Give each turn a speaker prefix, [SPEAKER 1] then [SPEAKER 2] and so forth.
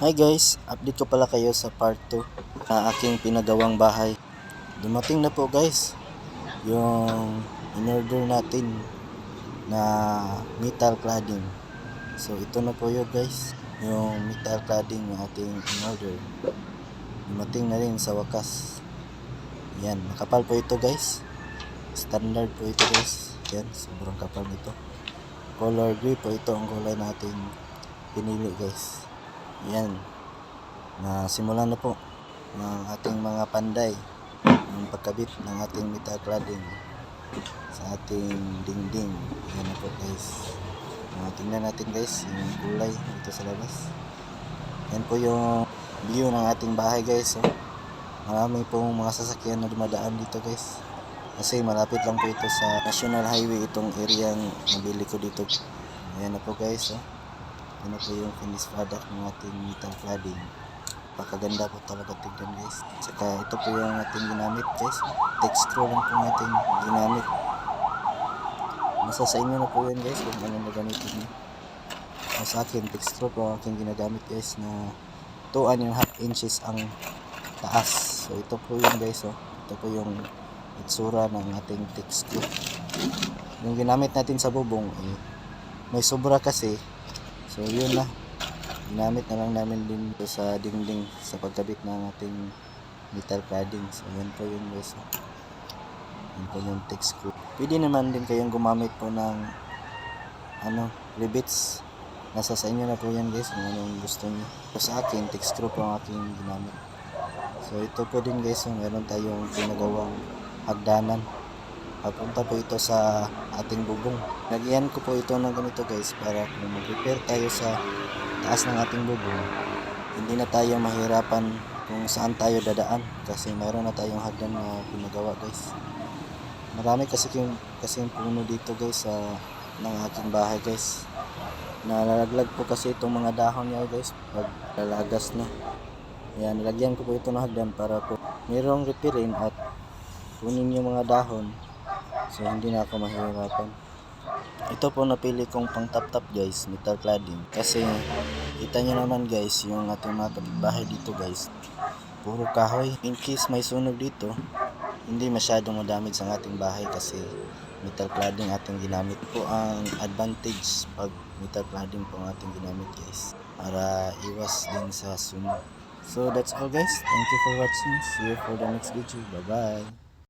[SPEAKER 1] Hi guys, update ko pala kayo sa part 2 na aking pinagawang bahay. Dumating na po guys yung in-order natin na metal cladding. So ito na po yun guys, yung metal cladding na ating in-order. Dumating na rin sa wakas. Yan, makapal po ito guys. Standard po ito guys. Yan, sobrang kapal nito. Color gray po ito ang kulay natin pinili guys. Yan, na simulan na po ng ating mga panday ng pagkabit ng ating metal cladding sa ating dingding. Yan na po guys. Tingnan natin guys yung kulay dito sa labas. Yan po yung view ng ating bahay guys. Marami pong mga sasakyan na dumadaan dito guys, kasi malapit lang po ito sa National Highway itong area ang nabili ko dito. Ayan na po guys. Yan na po yung finished product ng ating metal cladding. Pakaganda po talaga tignan guys. Saka ito po yung ating ginamit guys. Texture lang po ating ginamit. Nasa sa inyo na po yan guys kung ano na gamitin nyo. Sa akin, texture po ang aking ginagamit guys, na 2.5 inches ang taas. So ito po yun guys. Ito po yung itsura ng ating texture. Yung ginamit natin sa bubong may sobra kasi. So yun na, ginamit na lang namin din sa dingding sa pagkabit ng ating metal cladding. So yan po yun guys. Yan po yung texture. Pwede naman din kayong gumamit po ng rivets. Nasa sa inyo na po yan guys kung anong gusto niyo. So sa akin, texture po ang aking ginamit. So ito po din guys, meron tayong ginagawang hagdanan. Papunta po ito sa ating bubong. Lagyan ko po ito ng ganito guys, para kung mag-repair tayo sa taas ng ating bubong, hindi na tayo mahirapan kung saan tayo dadaan, kasi mayroon na tayong hagdan na pinagawa guys. Marami kasi puno dito guys ng aking bahay guys. Nalalaglag po kasi itong mga dahon niya guys pag lalagas na. Ayan, nilagyan ko po ito ng hagdan para po mayroong repairin at kunin yung mga dahon. So hindi na ako mahirapan. Ito po napili kong pang tap guys, metal cladding, kasi kita nyo naman guys yung ating mga kapitbahay dito guys, puro kahoy. In case may sunog dito, hindi masyadong madamage ang ating bahay kasi metal cladding ating ginamit. Po ang advantage pag metal cladding po ang ating ginamit guys, para iwas din sa sunog. So that's all guys, thank you for watching. See you for the next video. Bye bye.